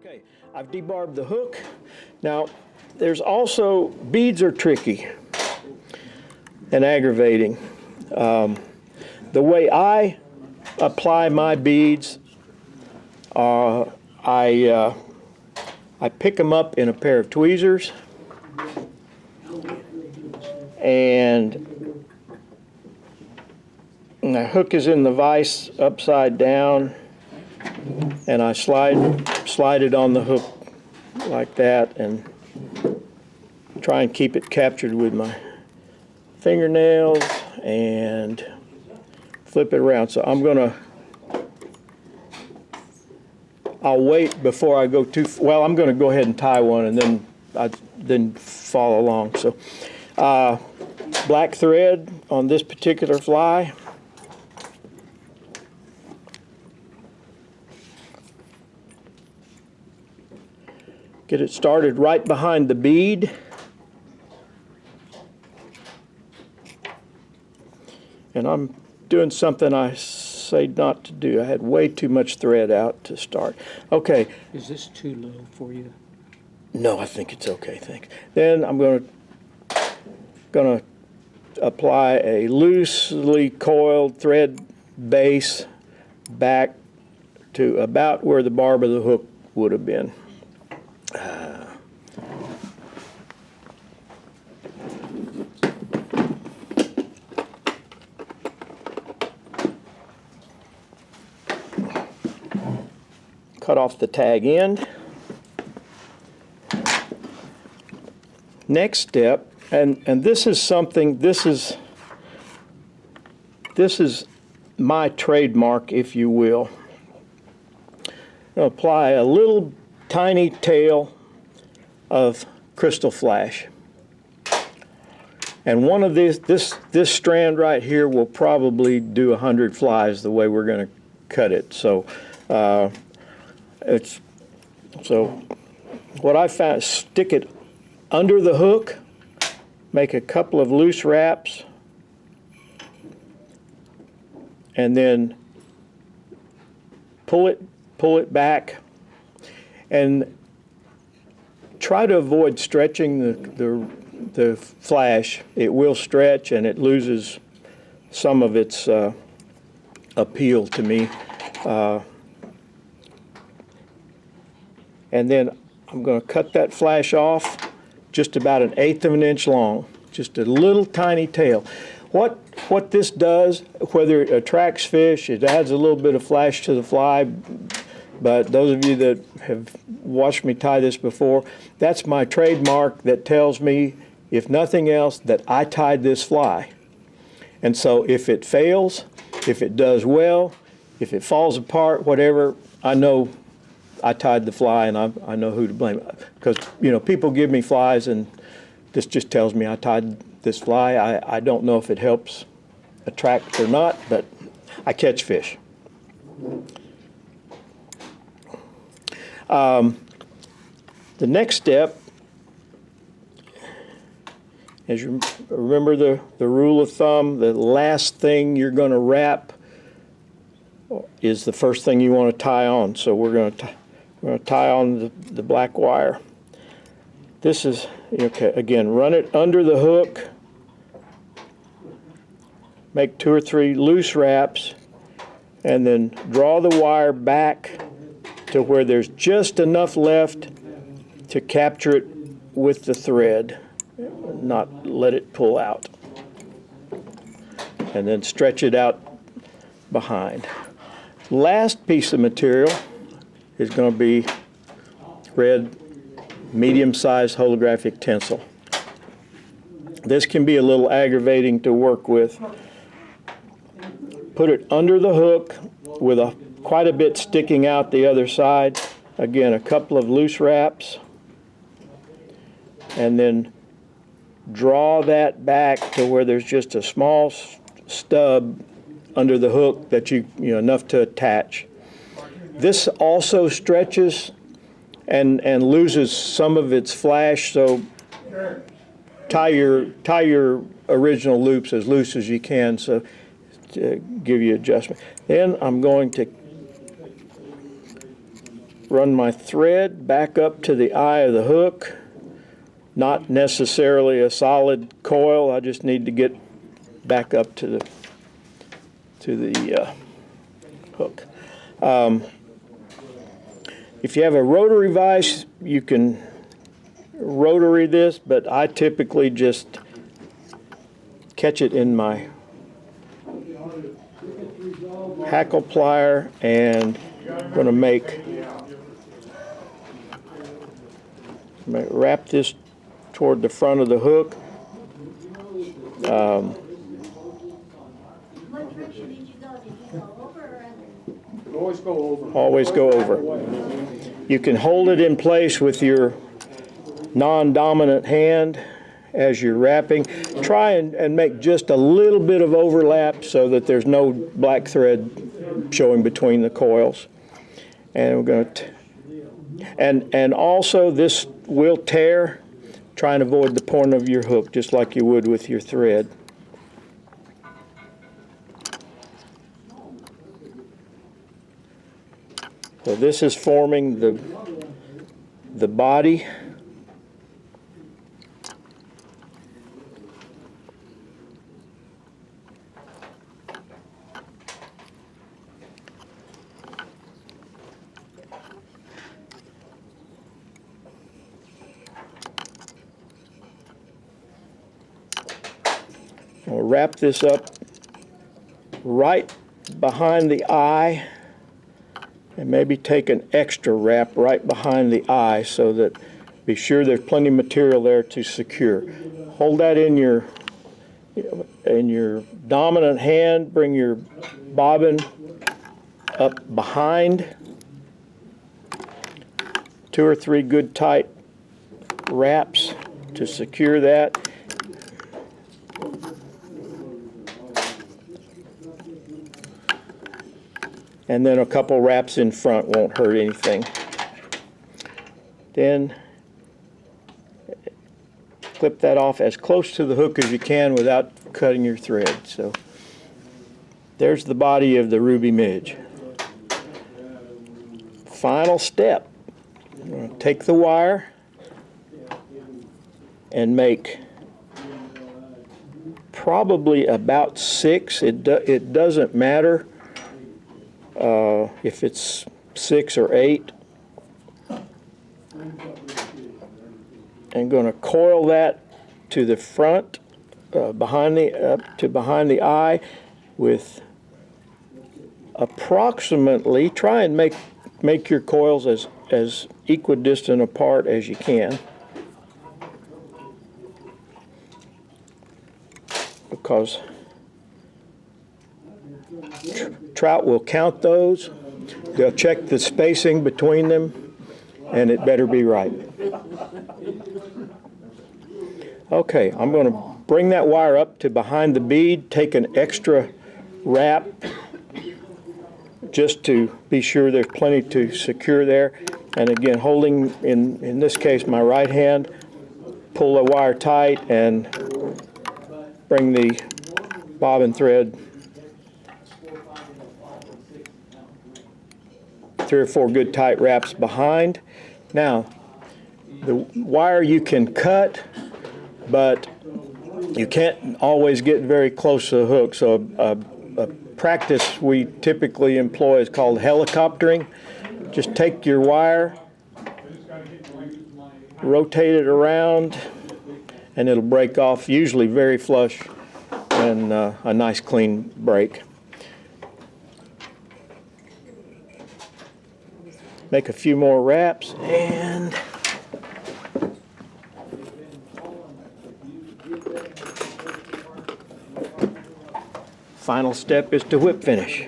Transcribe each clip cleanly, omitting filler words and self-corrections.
Okay, I've debarbed the hook. Now, there's also, beads are tricky and aggravating. The way I apply my beads, I pick them up in a pair of tweezers, and the hook is in the vise upside down, and I slide it on the hook like that and try and keep it captured with my fingernails and flip it around. So I'll wait before I go well, I'm going to go ahead and tie one and then follow along. So black thread on this particular fly. Get it started right behind the bead. And I'm doing something I say not to do. I had way too much thread out to start. Okay. Is this too low for you? No, I think it's okay, thanks. Then I'm going to apply a loosely coiled thread base back to about where the barb of the hook would have been. Cut off the tag end. Next step, and this is something, this is my trademark, if you will. I'll apply a little tiny tail of crystal flash. And one of these, this strand right here will probably do 100 flies the way we're going to cut it. So what I found is stick it under the hook, make a couple of loose wraps, and then pull it back, and try to avoid stretching the flash. It will stretch and it loses some of its appeal to me. And then I'm going to cut that flash off just about 1/8 of an inch long, just a little tiny tail. What this does, whether it attracts fish, it adds a little bit of flash to the fly, but those of you that have watched me tie this before, that's my trademark that tells me, if nothing else, that I tied this fly. And so if it fails, if it does well, if it falls apart, whatever, I know I tied the fly, and I know who to blame. Because, you know, people give me flies, and this just tells me I tied this fly. I don't know if it helps attract or not, but I catch fish. The next step is, you remember the rule of thumb, the last thing you're going to wrap is the first thing you want to tie on. So we're going to tie on the black wire. This is, okay, again, run it under the hook, make 2 or 3 loose wraps, and then draw the wire back to where there's just enough left to capture it with the thread, not let it pull out. And then stretch it out behind. Last piece of material is going to be red medium-sized holographic tinsel. This can be a little aggravating to work with. Put it under the hook with quite a bit sticking out the other side. Again, a couple of loose wraps, and then draw that back to where there's just a small stub under the hook that you know, enough to attach. This also stretches and loses some of its flash, so tie your original loops as loose as you can, so to give you adjustment. Then I'm going to run my thread back up to the eye of the hook. Not necessarily a solid coil. I just need to get back up to the hook. If you have a rotary vise, you can rotary this, but I typically just catch it in my hackle plier, and I'm going to wrap this toward the front of the hook. What direction did you go? Did you go over or under? Always go over. Always go over. You can hold it in place with your non-dominant hand as you're wrapping. Try and make just a little bit of overlap so that there's no black thread showing between the coils. And we're going to, and also this will tear. Try and avoid the point of your hook just like you would with your thread. So this is forming the body. We'll wrap this up right behind the eye, and maybe take an extra wrap right behind the eye so that be sure there's plenty of material there to secure. Hold that in your dominant hand, bring your bobbin up behind. 2 or 3 good tight wraps to secure that. And then a couple wraps in front won't hurt anything. Then clip that off as close to the hook as you can without cutting your thread. So there's the body of the Ruby Midge. Final step. I'm going to take the wire and make probably about 6. It doesn't matter if it's 6 or 8. I'm going to coil that to the front, behind the eye, with approximately. Try and make your coils as equidistant apart as you can, because trout will count those. They'll check the spacing between them, and it better be right. Okay, I'm going to bring that wire up to behind the bead, take an extra wrap just to be sure there's plenty to secure there. And again, holding, in this case, my right hand, pull the wire tight and bring the bobbin thread 3 or 4 good tight wraps behind. Now, the wire you can cut, but you can't always get very close to the hook. So a practice we typically employ is called helicoptering. Just take your wire, rotate it around, and it'll break off, usually very flush and a nice clean break. Make a few more wraps, and final step is to whip finish.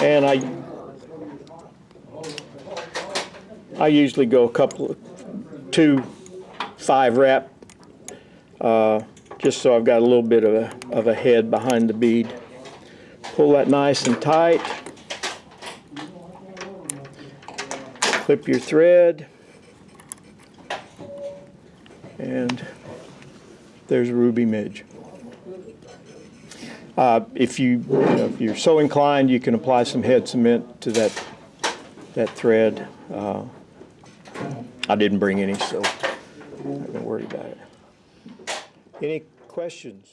And I usually go a couple of 2 5-wrap, just so I've got a little bit of a head behind the bead. Pull that nice and tight. Clip your thread and there's Ruby Midge. If if you're so inclined, you can apply some head cement to that thread. I didn't bring any, so I'm not worried about it. Any questions?